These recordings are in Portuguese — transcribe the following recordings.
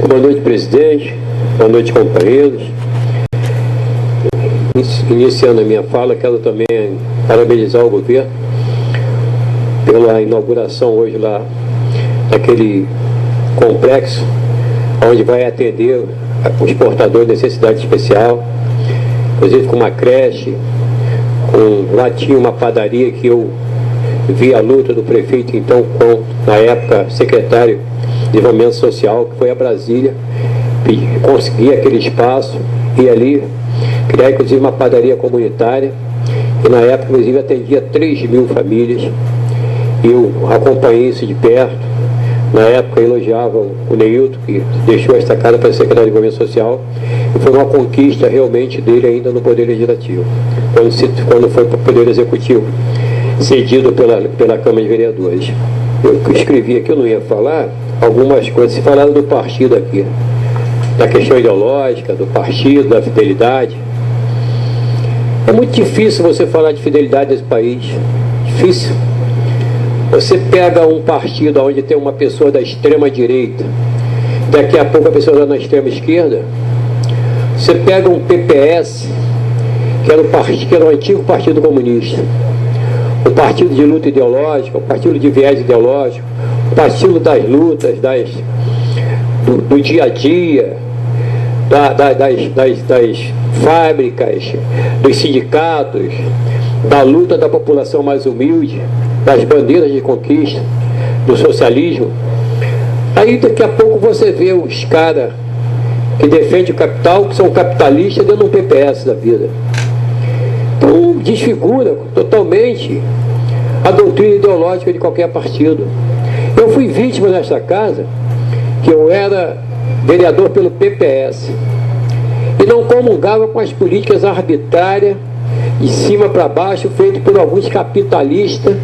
Boa noite, presidente. Boa noite, companheiros. Iniciando a minha fala, quero também parabenizar o governo pela inauguração hoje lá naquele complexo onde vai atender os portadores de necessidade especial, inclusive com uma creche, lá tinha uma padaria que eu vi a luta do prefeito, então, na época, secretário de Desenvolvimento Social, que foi a Brasília, conseguir aquele espaço e ali criar, inclusive, uma padaria comunitária, e na época, inclusive, atendia 3.000 famílias. Eu acompanhei isso de perto. Na época, elogiava o Neilton, que deixou esta casa para ser secretário de Desenvolvimento Social, e foi uma conquista realmente dele ainda no Poder Legislativo, quando foi para o Poder Executivo, cedido pela Câmara de Vereadores. Eu escrevi aqui, eu não ia falar algumas coisas, se falaram do partido aqui, da questão ideológica, do partido, da fidelidade. É muito difícil você falar de fidelidade nesse país, difícil. Você pega um partido onde tem uma pessoa da extrema direita, daqui a pouco a pessoa está na extrema esquerda. Você pega um PPS, que era o antigo Partido Comunista, o partido de luta ideológica, o partido de viés ideológico, o partido das lutas, do dia a dia, das fábricas, dos sindicatos, da luta da população mais humilde, das bandeiras de conquista, do socialismo. Aí daqui a pouco você vê os caras que defendem o capital, que são capitalistas dentro de um PPS da vida. Então desfigura totalmente a doutrina ideológica de qualquer partido. Eu fui vítima nesta casa, que eu era vereador pelo PPS, e não comungava com as políticas arbitrárias, de cima para baixo, feitas por alguns capitalistas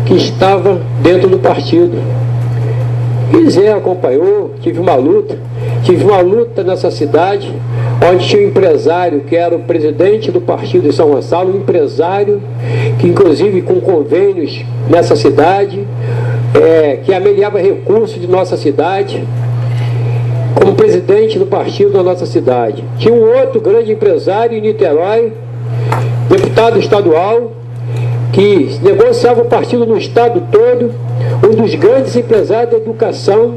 que estavam dentro do partido. E Zé acompanhou, tive uma luta nessa cidade, onde tinha um empresário que era o presidente do partido de São Gonçalo, um empresário que, inclusive, com convênios nessa cidade, que ameliava recursos de nossa cidade, como presidente do partido da nossa cidade. Tinha um outro grande empresário em Niterói, deputado estadual, que negociava o partido no estado todo, um dos grandes empresários da educação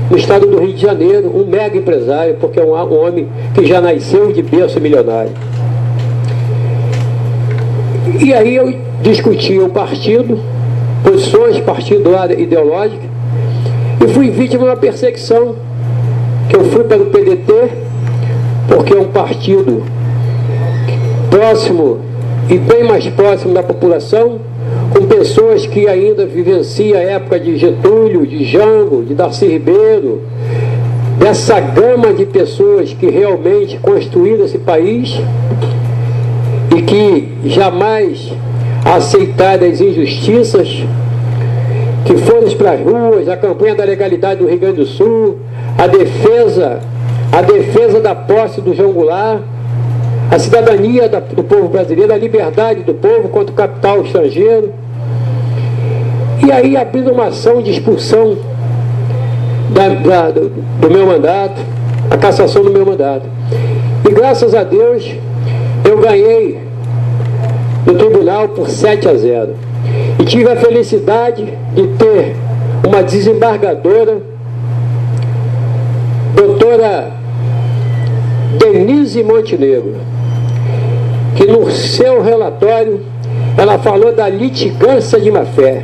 no estado do Rio de Janeiro, um mega empresário, porque é um homem que já nasceu de berço milionário. E aí eu discutia o partido, posições partidárias ideológicas, e fui vítima de uma perseguição, que eu fui para o PDT, porque é um partido próximo e bem mais próximo da população, com pessoas que ainda vivenciam a época de Getúlio, de Jango, de Darcy Ribeiro, dessa gama de pessoas que realmente construíram esse país e que jamais aceitaram as injustiças, que foram para as ruas, a campanha da legalidade do Rio Grande do Sul, a defesa da posse do João Goulart, a cidadania do povo brasileiro, a liberdade do povo contra o capital estrangeiro. E aí abrindo uma ação de expulsão do meu mandato, a cassação do meu mandato. E graças a Deus eu ganhei no tribunal por 7-0. E tive a felicidade de ter uma desembargadora, doutora Denise Montenegro, que no seu relatório ela falou da litigância de má-fé,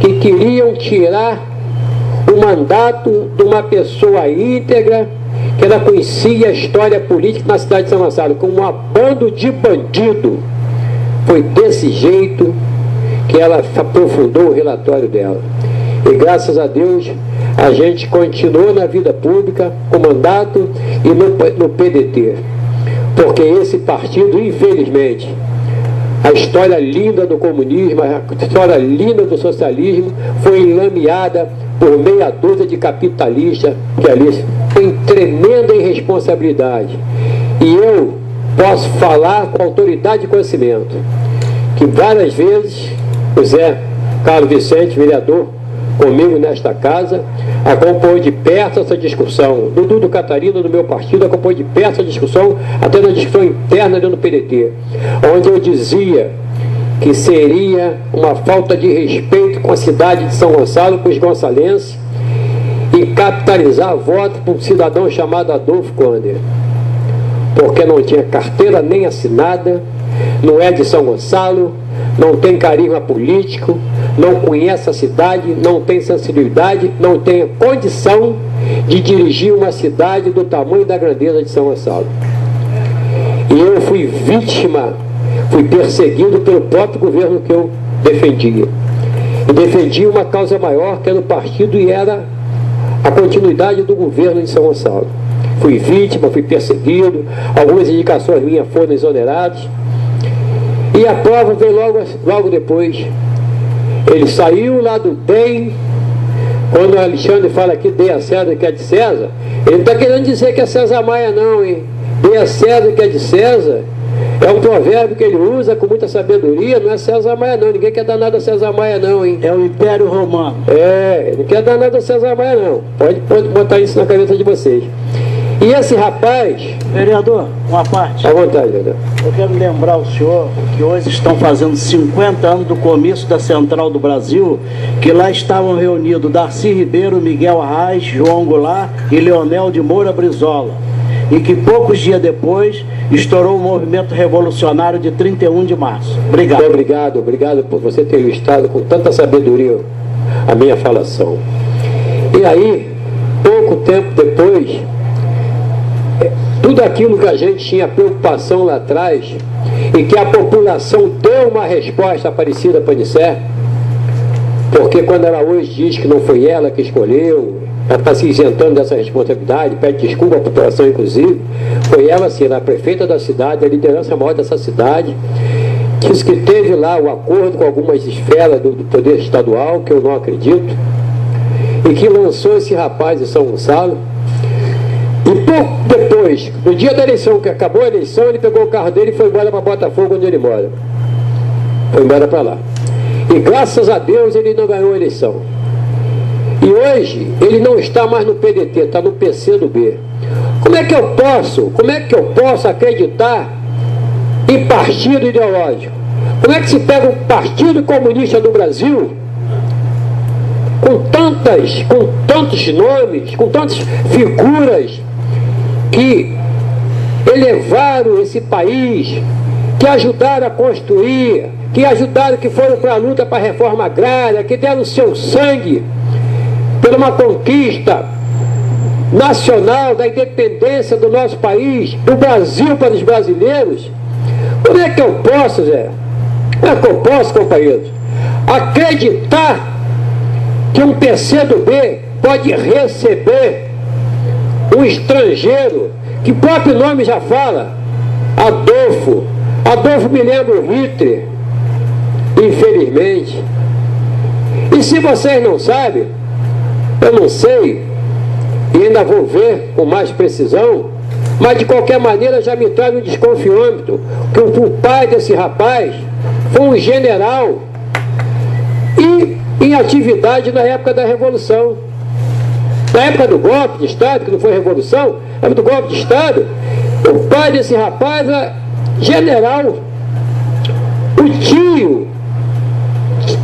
que queriam tirar o mandato de uma pessoa íntegra, que ela conhecia a história política na cidade de São Gonçalo, como um bando de bandido. Foi desse jeito que ela aprofundou o relatório dela. E graças a Deus a gente continuou na vida pública, com mandato e no PDT. Porque esse partido, infelizmente, a história linda do comunismo, a história linda do socialismo, foi enlameada por meia dúzia de capitalistas que ali tem tremenda irresponsabilidade. E eu posso falar com autoridade e conhecimento que várias vezes o Zé Carlos Vicente, vereador comigo nesta casa, acompanhou de perto essa discussão. Dudu Catarina, do meu partido, acompanhou de perto essa discussão, até na discussão interna dentro do PDT, onde eu dizia que seria uma falta de respeito com a cidade de São Gonçalo, com os gonçalenses, e capitalizar voto para um cidadão chamado Adolfo Conder, porque não tinha carteira nem assinada, não é de São Gonçalo, não tem carisma político, não conhece a cidade, não tem sensibilidade, não tem condição de dirigir uma cidade do tamanho e da grandeza de São Gonçalo. E eu fui vítima, fui perseguido pelo próprio governo que eu defendia. E defendia uma causa maior, que era o partido, e era a continuidade do governo de São Gonçalo. Fui vítima, fui perseguido, algumas indicações minhas foram exoneradas. E a prova veio logo depois. Ele saiu lá do DEM, quando o Alexandre fala que dê a César que é de César, ele não está querendo dizer que é César Maia não, hein? Dê a César que é de César, é um provérbio que ele usa com muita sabedoria, não é César Maia não, ninguém quer dar nada a César Maia não, hein? É o Império Romano. É, não quer dar nada a César Maia não, pode botar isso na cabeça de vocês. E esse rapaz... Vereador, uma parte. À vontade, vereador. Eu quero lembrar o senhor que hoje estão fazendo 50 anos do comício da Central do Brasil, que lá estavam reunidos Darcy Ribeiro, Miguel Arraes, João Goulart e Leonel de Moura Brizola. E que poucos dias depois estourou o movimento revolucionário de 31 de março. Obrigado. Muito obrigado por você ter ilustrado com tanta sabedoria a minha falação. E aí, pouco tempo depois... tudo aquilo que a gente tinha preocupação lá atrás e que a população deu uma resposta parecida a Panicé, porque quando ela hoje diz que não foi ela que escolheu, ela está se isentando dessa responsabilidade, pede desculpa à população inclusive, foi ela sim, a prefeita da cidade, a liderança maior dessa cidade, disse que teve lá o acordo com algumas esferas do poder estadual, que eu não acredito, e que lançou esse rapaz em São Gonçalo. E pouco depois, no dia da eleição, que acabou a eleição, ele pegou o carro dele e foi embora para Botafogo, onde ele mora. Foi embora para lá. E graças a Deus ele não ganhou a eleição. E hoje ele não está mais no PDT, está no PCdoB. Como é que eu posso acreditar em partido ideológico? Como é que se pega o Partido Comunista do Brasil, com tantos nomes, com tantas figuras que elevaram esse país, que ajudaram a construir, que foram para a luta para a reforma agrária, que deram o seu sangue por uma conquista nacional da independência do nosso país, do Brasil para os brasileiros? Como é que eu posso, Zé? Como é que eu posso, companheiros, acreditar que um PCdoB pode receber um estrangeiro, que o próprio nome já fala, Adolfo me lembra o Hitler, infelizmente. E se vocês não sabem, eu não sei, e ainda vou ver com mais precisão, mas de qualquer maneira já me traz um desconfiômetro, que o pai desse rapaz foi um general e em atividade na época da Revolução. Na época do golpe de Estado, que não foi Revolução, na época do golpe de Estado, o pai desse rapaz era general. O tio,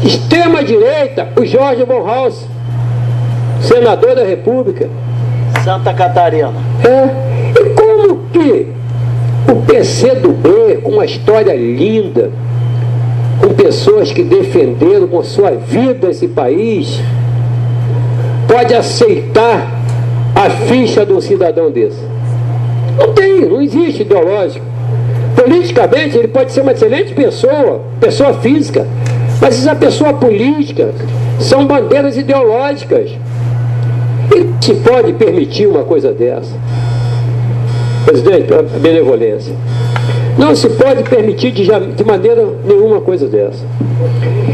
extrema-direita, o Jorge von Haus, senador da República. Santa Catarina. É. E como que o PCdoB, com uma história linda, com pessoas que defenderam com sua vida esse país, pode aceitar a ficha de um cidadão desse? Não existe ideológico. Politicamente ele pode ser uma excelente pessoa física, mas essa pessoa política são bandeiras ideológicas. E se pode permitir uma coisa dessa? Presidente, a benevolência. Não se pode permitir de maneira nenhuma coisa dessa.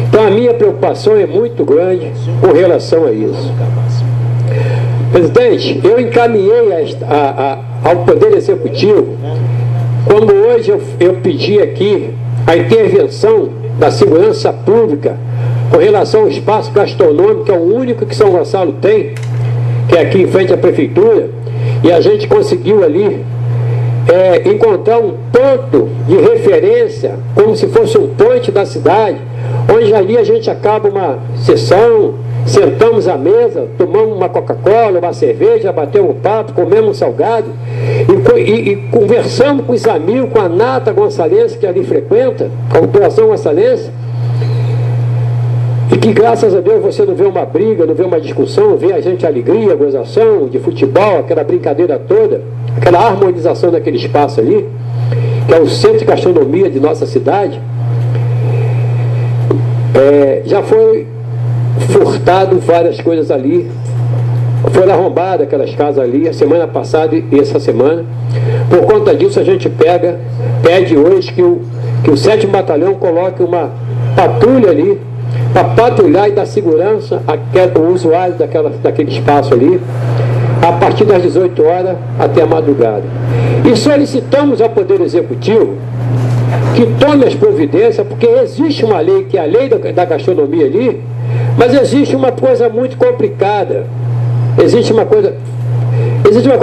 Então a minha preocupação é muito grande com relação a isso. Presidente, eu encaminhei ao Poder Executivo, quando hoje eu pedi aqui a intervenção da segurança pública com relação ao espaço gastronômico, que é o único que São Gonçalo tem, que é aqui em frente à prefeitura, e a gente conseguiu ali encontrar um ponto de referência, como se fosse um ponte da cidade, onde ali a gente acaba uma sessão, sentamos à mesa, tomamos uma Coca-Cola, uma cerveja, batemos um papo, comemos um salgado e conversamos com os amigos, com a Nata Gonçalense, que ali frequenta, com a população gonçalense, e que graças a Deus você não vê uma briga, não vê uma discussão, vê a gente alegria, gozação, de futebol, aquela brincadeira toda, aquela harmonização daquele espaço ali, que é o centro de gastronomia de nossa cidade. Já foi furtado várias coisas ali, foram arrombadas aquelas casas ali a semana passada e essa semana. Por conta disso a gente pede hoje que o 7º Batalhão coloque uma patrulha ali para patrulhar e dar segurança ao usuário daquele espaço ali, a partir das 18 horas até a madrugada. E solicitamos ao Poder Executivo que tome as providências, porque existe uma lei, que é a lei da gastronomia ali, mas existe uma coisa muito complicada. Existe uma coisa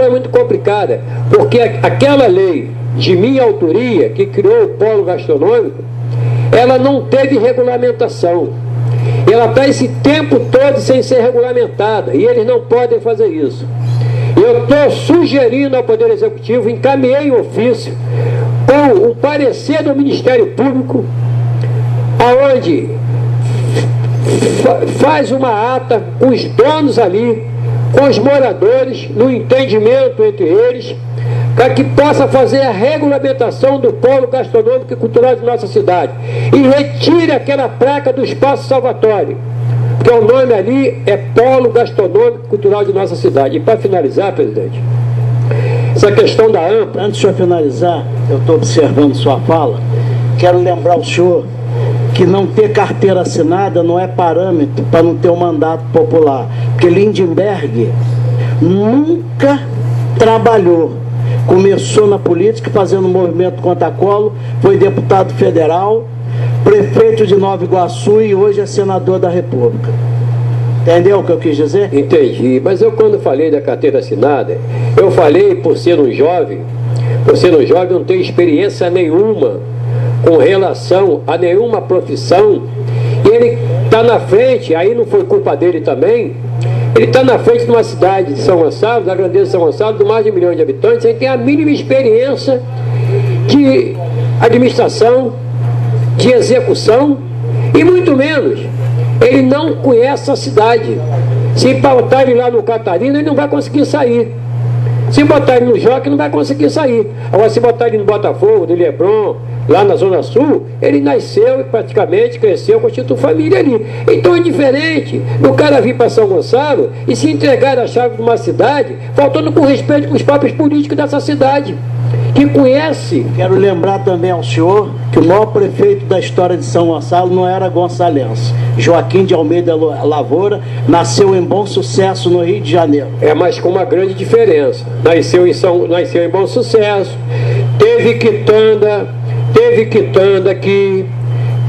muito complicada, porque aquela lei de minha autoria, que criou o polo gastronômico, ela não teve regulamentação. Ela está esse tempo todo sem ser regulamentada, e eles não podem fazer isso. Eu estou sugerindo ao Poder Executivo, encaminhei um ofício com o parecer do Ministério Público, aonde faz uma ata com os donos ali, com os moradores, no entendimento entre eles, para que possa fazer a regulamentação do polo gastronômico e cultural de nossa cidade, e retire aquela placa do Espaço Salvatório, porque o nome ali é Polo Gastronômico e Cultural de nossa cidade. E para finalizar, presidente, essa questão da AMPA... Antes de eu finalizar, eu estou observando sua fala, quero lembrar o senhor que não ter carteira assinada não é parâmetro para não ter um mandato popular, porque Lindenberg nunca trabalhou, começou na política fazendo um movimento contra a Collor, foi deputado federal, prefeito de Nova Iguaçu e hoje é senador da República. Entendeu o que eu quis dizer? Entendi, mas eu quando falei da carteira assinada, eu falei por ser um jovem não tenho experiência nenhuma com relação a nenhuma profissão, e ele está na frente, aí não foi culpa dele também, ele está na frente de uma cidade de São Gonçalo, da grandeza de São Gonçalo, de mais de 1 milhão de habitantes, ele tem a mínima experiência de administração, de execução, e muito menos, ele não conhece a cidade. Se botar ele lá no Catarina, ele não vai conseguir sair. Se botar ele no Jockey, não vai conseguir sair. Agora, se botar ele no Botafogo, no Leblon, lá na Zona Sul, ele nasceu e praticamente cresceu, constituiu família ali. Então é diferente do cara vir para São Gonçalo e se entregar a chave de uma cidade, faltando com respeito com os próprios políticos dessa cidade, que conhece. Quero lembrar também ao senhor que o maior prefeito da história de São Gonçalo não era gonçalense. Joaquim de Almeida Lavoura nasceu em Bom Sucesso, no Rio de Janeiro. Mas com uma grande diferença. Nasceu em Bom Sucesso, teve quitanda aqui,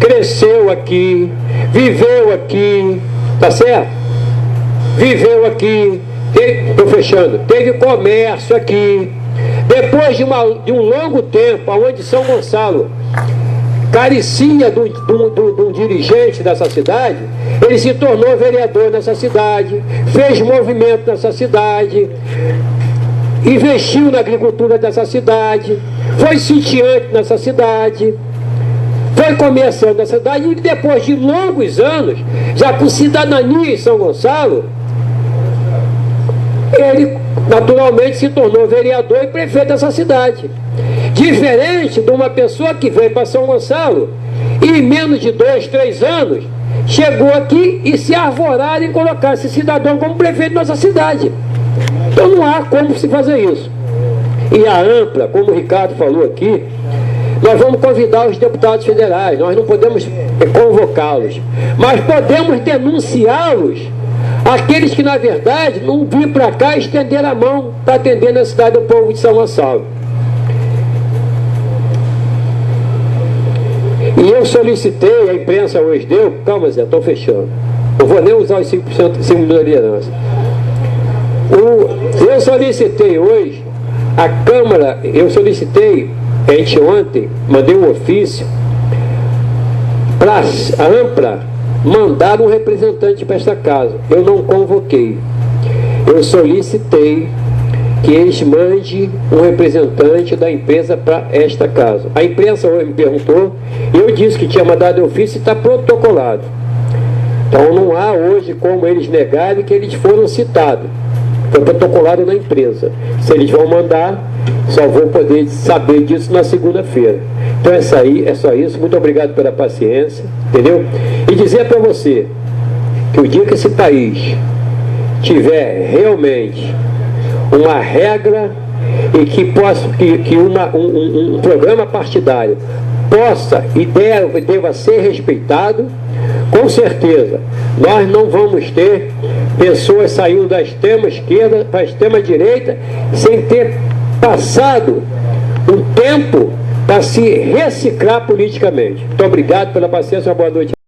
cresceu aqui, viveu aqui, tá certo? Viveu aqui, estou fechando, teve comércio aqui. Depois de um longo tempo, onde São Gonçalo carecia de um dirigente dessa cidade, ele se tornou vereador nessa cidade, fez movimento nessa cidade, investiu na agricultura dessa cidade, foi sitiante nessa cidade, foi comerciante nessa cidade, e depois de longos anos, já com cidadania em São Gonçalo, ele naturalmente se tornou vereador e prefeito dessa cidade. Diferente de uma pessoa que veio para São Gonçalo e em menos de 2, 3 anos chegou aqui e se arvoraram em colocar esse cidadão como prefeito da nossa cidade. Então não há como se fazer isso. E a AMPLA, como o Ricardo falou aqui, nós vamos convidar os deputados federais, nós não podemos convocá-los, mas podemos denunciá-los, aqueles que na verdade não vêm para cá estender a mão para atender a cidade do povo de São Gonçalo. E eu solicitei, a imprensa hoje deu, calma Zé, estou fechando, não vou nem usar os 5% de liderança. Eu solicitei hoje, a Câmara, ontem, mandei um ofício para a AMPLA mandar um representante para esta casa. Eu não convoquei. Eu solicitei que eles mandem um representante da empresa para esta casa. A imprensa hoje me perguntou, eu disse que tinha mandado ofício e está protocolado. Então não há hoje como eles negarem que eles foram citados. Foi protocolado na empresa. Se eles vão mandar, só vou poder saber disso na segunda-feira. Então é só isso. Muito obrigado pela paciência, entendeu? E dizer para você que o dia que esse país tiver realmente uma regra e que possa, um programa partidário possa e deva ser respeitado, com certeza nós não vamos ter pessoas saindo da extrema esquerda para a extrema direita sem ter passado um tempo para se reciclar politicamente. Muito obrigado pela paciência, uma boa noite.